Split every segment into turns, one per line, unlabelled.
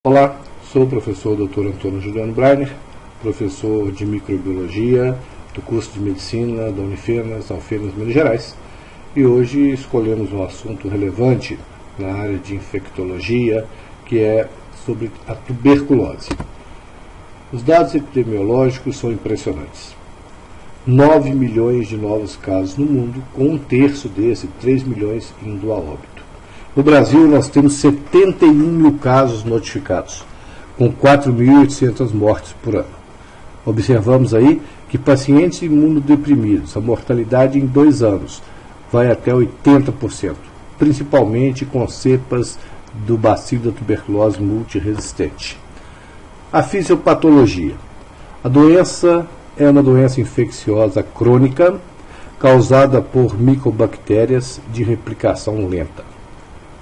Olá, sou o professor Dr. Antônio Juliano Breiner, professor de microbiologia do curso de medicina da Unifenas, Alfenas, Minas Gerais, e hoje escolhemos um assunto relevante na área de infectologia, que é sobre a tuberculose. Os dados epidemiológicos são impressionantes. 9 milhões de novos casos no mundo, com um terço desse, 3 milhões, indo a óbito. No Brasil, nós temos 71 mil casos notificados, com 4.800 mortes por ano. Observamos aí que pacientes imunodeprimidos, a mortalidade em 2 anos vai até 80%, principalmente com cepas do bacilo da tuberculose multiresistente. A fisiopatologia. A doença é uma doença infecciosa crônica causada por micobactérias de replicação lenta.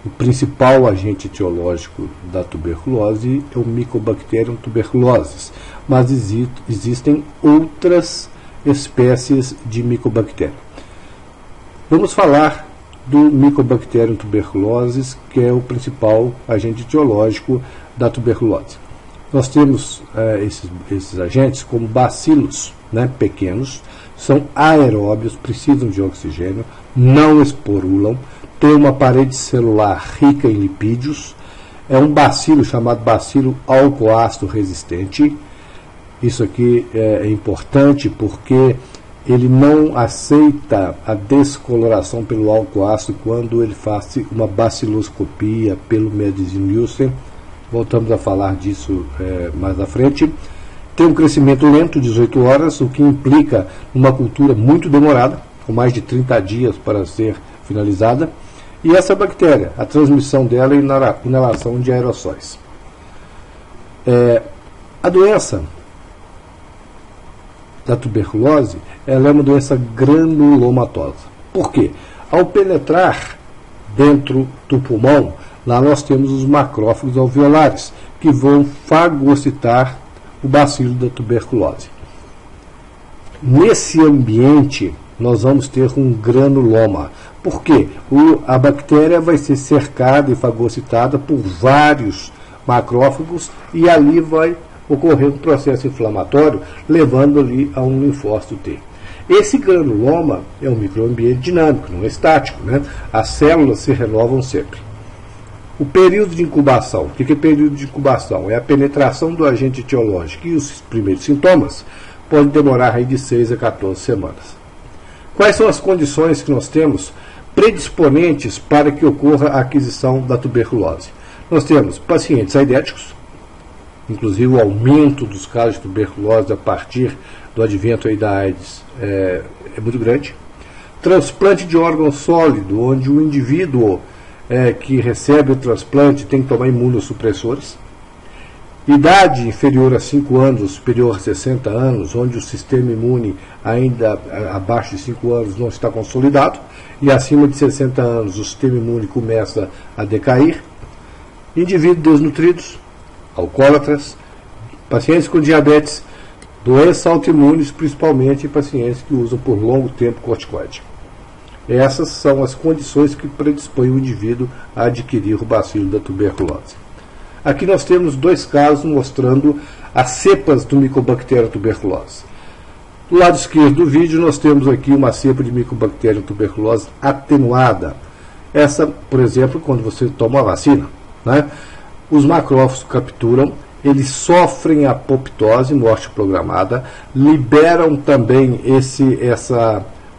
O principal agente etiológico da tuberculose é o Mycobacterium tuberculosis, mas existem outras espécies de micobactéria. Vamos falar do Mycobacterium tuberculosis, que é o principal agente etiológico da tuberculose. Nós temos esses agentes como bacilos, pequenos, são aeróbios, precisam de oxigênio, não esporulam, tem uma parede celular rica em lipídios, é um bacilo chamado bacilo álcool-ácido resistente. Isso aqui é importante porque ele não aceita a descoloração pelo álcool ácido quando ele faz uma baciloscopia pelo Medsenius. Voltamos a falar disso mais à frente. Tem um crescimento lento, 18 horas, o que implica uma cultura muito demorada, com mais de 30 dias para ser finalizada. E essa bactéria, a transmissão dela é inalação de aerossóis. A doença da tuberculose, ela é uma doença granulomatosa. Por quê? Ao penetrar dentro do pulmão, lá nós temos os macrófagos alveolares, que vão fagocitar o bacilo da tuberculose. Nesse ambiente, nós vamos ter um granuloma. Por quê? A bactéria vai ser cercada e fagocitada por vários macrófagos e ali vai ocorrer um processo inflamatório, levando ali a um linfócito T. Esse granuloma é um microambiente dinâmico, não é estático, As células se renovam sempre. O período de incubação. O que é período de incubação? É a penetração do agente etiológico e os primeiros sintomas podem demorar aí de 6 a 14 semanas. Quais são as condições que nós temos predisponentes para que ocorra a aquisição da tuberculose? Nós temos pacientes aidéticos, inclusive o aumento dos casos de tuberculose a partir do advento aí da AIDS é muito grande. Transplante de órgão sólido, onde o indivíduo que recebe o transplante tem que tomar imunossupressores. Idade inferior a 5 anos, superior a 60 anos, onde o sistema imune ainda abaixo de 5 anos não está consolidado, e acima de 60 anos o sistema imune começa a decair. Indivíduos desnutridos, alcoólatras, pacientes com diabetes, doenças autoimunes, principalmente pacientes que usam por longo tempo corticoide. Essas são as condições que predispõem o indivíduo a adquirir o bacilo da tuberculose. Aqui nós temos 2 casos mostrando as cepas do Mycobacterium tuberculose. Do lado esquerdo do vídeo nós temos aqui uma cepa de Mycobacterium tuberculose atenuada. Essa, por exemplo, quando você toma a vacina, os macrófagos capturam, eles sofrem apoptose, morte programada, liberam também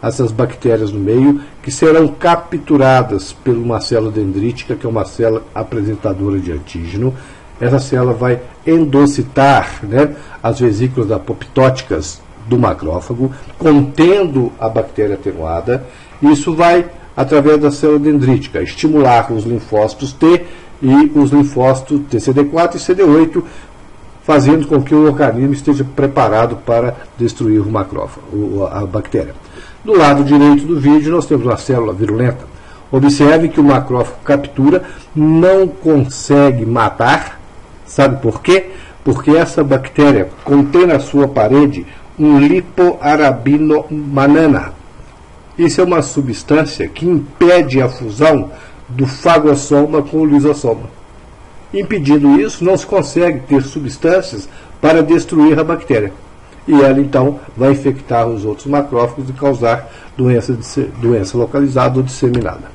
essas bactérias no meio, que serão capturadas por uma célula dendrítica, que é uma célula apresentadora de antígeno. Essa célula vai endocitar as vesículas apoptóticas do macrófago, contendo a bactéria atenuada. Isso vai, através da célula dendrítica, estimular os linfócitos T e os linfócitos TCD4 e CD8, fazendo com que o organismo esteja preparado para destruir o macrófago, a bactéria. Do lado direito do vídeo nós temos uma célula virulenta. Observe que o macrófago captura, não consegue matar. Sabe por quê? Porque essa bactéria contém na sua parede um lipoarabinomanana. Isso é uma substância que impede a fusão do fagossoma com o lisosoma. Impedindo isso, não se consegue ter substâncias para destruir a bactéria. E ela, então, vai infectar os outros macrófagos e causar doença localizada ou disseminada.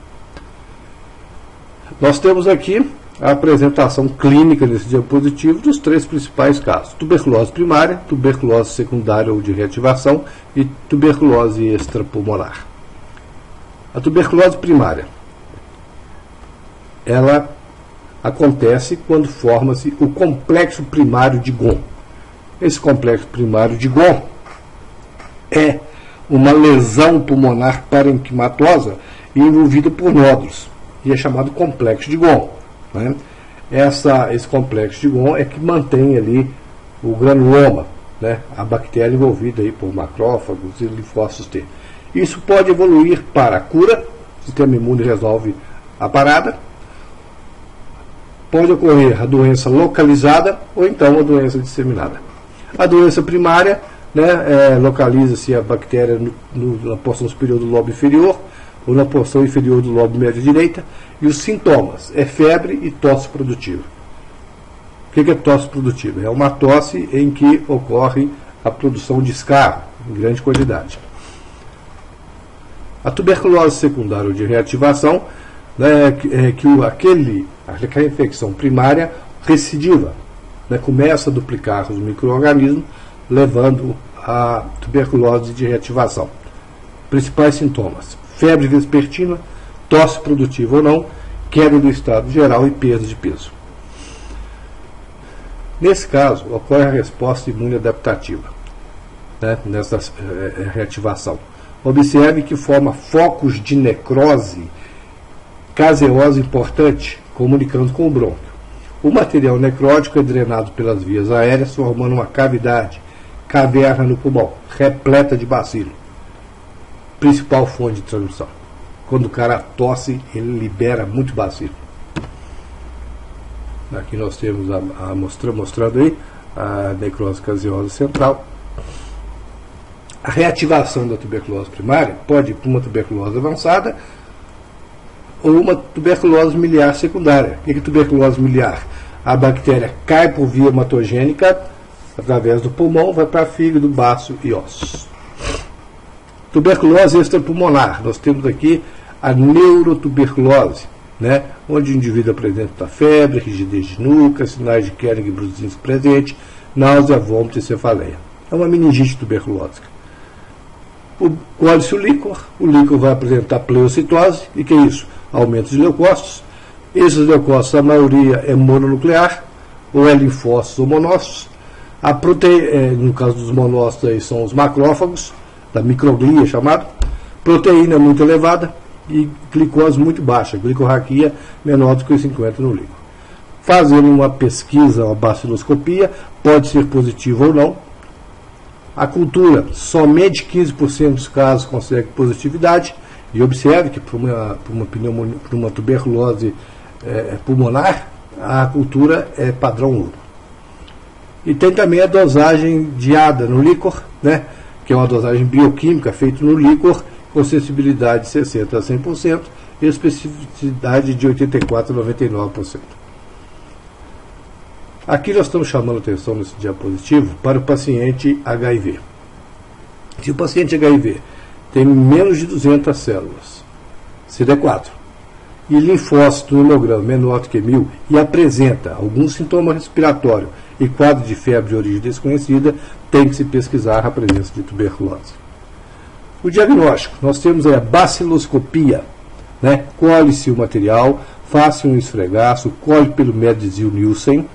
Nós temos aqui a apresentação clínica nesse diapositivo dos 3 principais casos: tuberculose primária, tuberculose secundária ou de reativação e tuberculose extrapulmonar. A tuberculose primária, ela acontece quando forma-se o complexo primário de Ghon. Esse complexo primário de Ghon é uma lesão pulmonar parenquimatosa envolvida por nódulos, e é chamado complexo de Ghon. Né? Esse complexo de Ghon é que mantém ali o granuloma, né? A bactéria envolvida aí por macrófagos e linfócitos T. Isso pode evoluir para a cura, o sistema imune resolve a parada. Pode ocorrer a doença localizada ou então a doença disseminada. A doença primária, né, localiza-se a bactéria na porção superior do lobo inferior ou na porção inferior do lobo médio direita, e os sintomas é febre e tosse produtiva. O que é tosse produtiva? É uma tosse em que ocorre a produção de escarro em grande quantidade. A tuberculose secundária ou de reativação, né, é que aquela infecção primária recidiva, né, começa a duplicar os micro-organismos, levando a tuberculose de reativação. Principais sintomas: febre vespertina, tosse produtiva ou não, queda do estado geral e perda de peso. Nesse caso, ocorre a resposta imune adaptativa, né, nessa reativação. Observe que forma focos de necrose caseosa importante, comunicando com o brônquio. O material necrótico é drenado pelas vias aéreas, formando uma cavidade, caverna no pulmão, repleta de bacilo. Principal fonte de transmissão. Quando o cara tosse, ele libera muito bacilo. Aqui nós temos mostrando aí a necrose caseosa central. A reativação da tuberculose primária pode ir para uma tuberculose avançada ou uma tuberculose miliar secundária. O que é tuberculose miliar? A bactéria cai por via hematogênica através do pulmão, vai para fígado, baço e ossos. Tuberculose extrapulmonar. Nós temos aqui a neurotuberculose, né, onde o indivíduo apresenta febre, rigidez de nuca, sinais de Kernig e Brudzinski presente, náusea, vômito e cefaleia. É uma meningite tuberculósica. Colhe-se o líquor vai apresentar pleocitose. E que é isso? Aumento de leucócitos. Esses leucócitos, a maioria é mononuclear, ou é linfócitos ou monócitos. No caso dos monócitos, aí são os macrófagos, da microglia chamado. Proteína muito elevada e glicose muito baixa, glicorraquia menor do que 50 no líquor. Fazendo uma pesquisa, uma baciloscopia, pode ser positivo ou não. A cultura, somente 15% dos casos consegue positividade. E observe que para uma tuberculose pulmonar, a cultura é padrão ouro. E tem também a dosagem diada no líquor, né, que é uma dosagem bioquímica feita no líquor, com sensibilidade de 60% a 100% e especificidade de 84% a 99%. Aqui nós estamos chamando a atenção nesse diapositivo para o paciente HIV. Se o paciente HIV tem menos de 200 células, CD4, e linfócito no hemograma menor do que 1000 e apresenta algum sintoma respiratório e quadro de febre de origem desconhecida, tem que se pesquisar a presença de tuberculose. O diagnóstico, nós temos a baciloscopia, né? Colhe-se o material, faça um esfregaço, colhe pelo método de Ziel-Nielsen,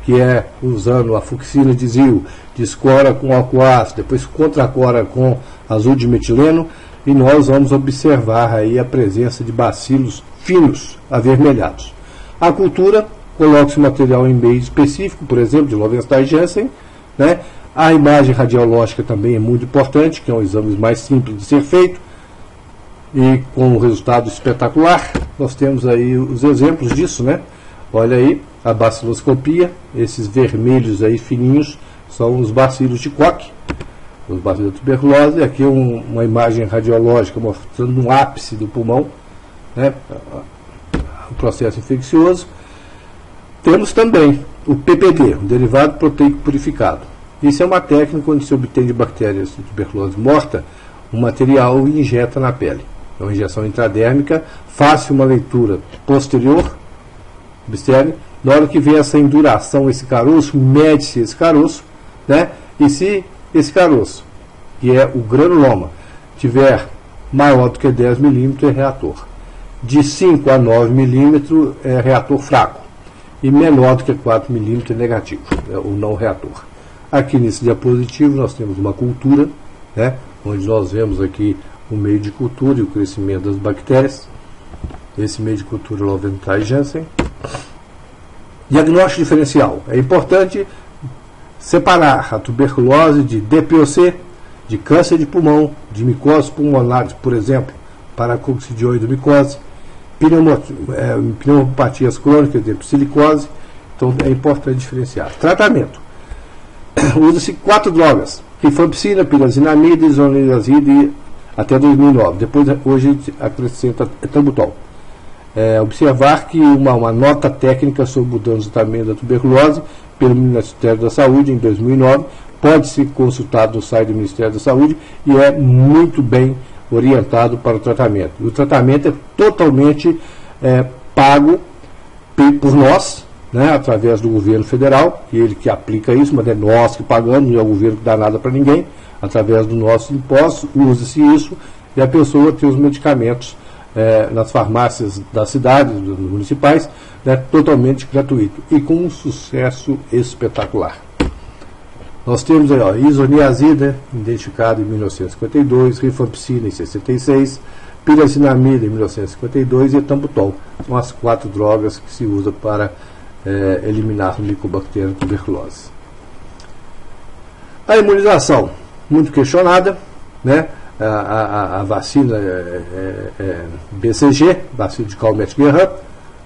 que é usando a fucsina de Ziel, descora com álcool ácido, depois contracora com azul de metileno, e nós vamos observar aí a presença de bacilos finos, avermelhados. A cultura, coloca-se o material em meio específico, por exemplo, de Lowenstein-Janssen, né? A imagem radiológica também é muito importante, que é um exame mais simples de ser feito, e com um resultado espetacular. Nós temos aí os exemplos disso, né? Olha aí, a baciloscopia, esses vermelhos aí fininhos, são os bacilos de Koch, os bacilos da tuberculose. Aqui uma imagem radiológica mostrando um ápice do pulmão, né? O processo infeccioso. Temos também o PPD, o derivado proteico purificado. Isso é uma técnica onde se obtém de bactérias de tuberculose morta um material e injeta na pele. É uma injeção intradérmica, faça uma leitura posterior, observe, na hora que vem essa induração, esse caroço, mede-se esse caroço, né? E se esse caroço, que é o granuloma, tiver maior do que 10 milímetros, é reator. De 5 a 9 milímetros é reator fraco. E menor do que 4 milímetros é negativo, é o não reator. Aqui nesse diapositivo nós temos uma cultura, né, onde nós vemos aqui o meio de cultura e o crescimento das bactérias. Esse meio de cultura Lowenthal e Janssen. Diagnóstico diferencial. É importante separar a tuberculose de DPOC, de câncer de pulmão, de micoses pulmonares, por exemplo, paracoccidioidomicose, pneumopatias crônicas de psilicose. Então é importante diferenciar. Tratamento. Usa-se 4 drogas: rifampicina, pirazinamida, isoniazida até 2009. Depois, hoje, acrescenta etambutol. Observar que uma nota técnica sobre o tratamento da tuberculose pelo Ministério da Saúde em 2009 pode ser consultado no site do Ministério da Saúde e é muito bem orientado para o tratamento. E o tratamento é totalmente pago por nós, né, através do governo federal, ele que aplica isso, mas é nós que pagamos, não é o governo que dá nada para ninguém, através do nosso imposto, usa-se isso e a pessoa tem os medicamentos nas farmácias das cidades, dos municipais, né, totalmente gratuito e com um sucesso espetacular. Nós temos aí, ó, isoniazida, identificado em 1952, rifampicina em 66, pirazinamida em 1952 e etambutol. São as 4 drogas que se usam para eliminar o Mycobacterium tuberculose. A imunização, muito questionada, né? A vacina BCG, vacina de Calmette-Guerin,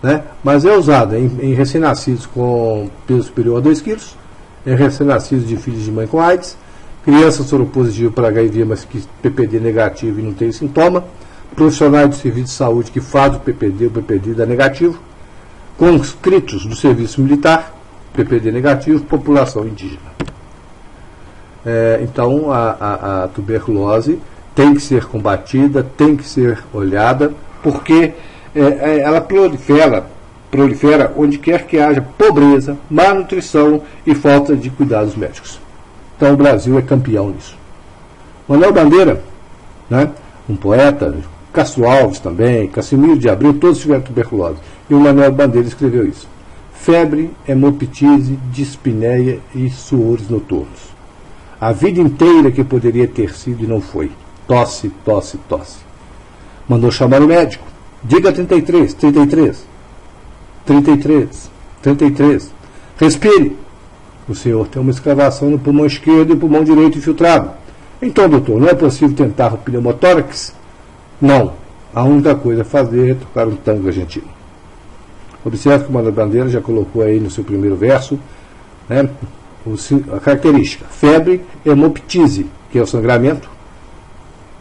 né? Mas é usada em recém-nascidos com peso superior a 2 kg, em recém-nascidos de filhos de mãe com AIDS, crianças soropositivas para HIV, mas que PPD negativo e não tem sintoma, profissionais do serviço de saúde que fazem o PPD dá negativo, conscritos do serviço militar, PPD negativo, população indígena. Então, a tuberculose tem que ser combatida, tem que ser olhada, porque ela prolifera onde quer que haja pobreza, má nutrição e falta de cuidados médicos. Então, o Brasil é campeão nisso. Manuel Bandeira, né, um poeta, Castro Alves também, Cassimiro de Abreu, todos tiveram tuberculose. E o Manuel Bandeira escreveu isso: febre, hemoptise, dispneia e suores noturnos. A vida inteira que poderia ter sido e não foi. Tosse, tosse, tosse. Mandou chamar o médico. Diga 33, 33, 33, 33. Respire. O senhor tem uma escavação no pulmão esquerdo e pulmão direito infiltrado. Então, doutor, não é possível tentar o pneumotórax? Não. A única coisa a fazer é tocar um tango argentino. Observe que o Manuel Bandeira já colocou aí no seu primeiro verso, né, a característica: febre, hemoptise, que é o sangramento,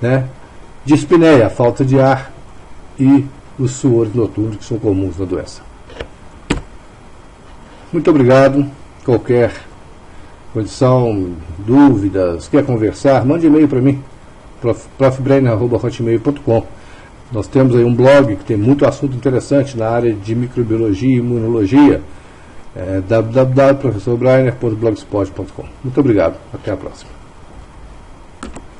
né, dispneia, a falta de ar, e os suores noturnos, que são comuns na doença. Muito obrigado. Qualquer condição, dúvidas, quer conversar, mande e-mail para mim, profbrenner@hotmail.com. Nós temos aí um blog que tem muito assunto interessante na área de microbiologia e imunologia, www.professorbrenner.blogspot.com. Muito obrigado, até a próxima.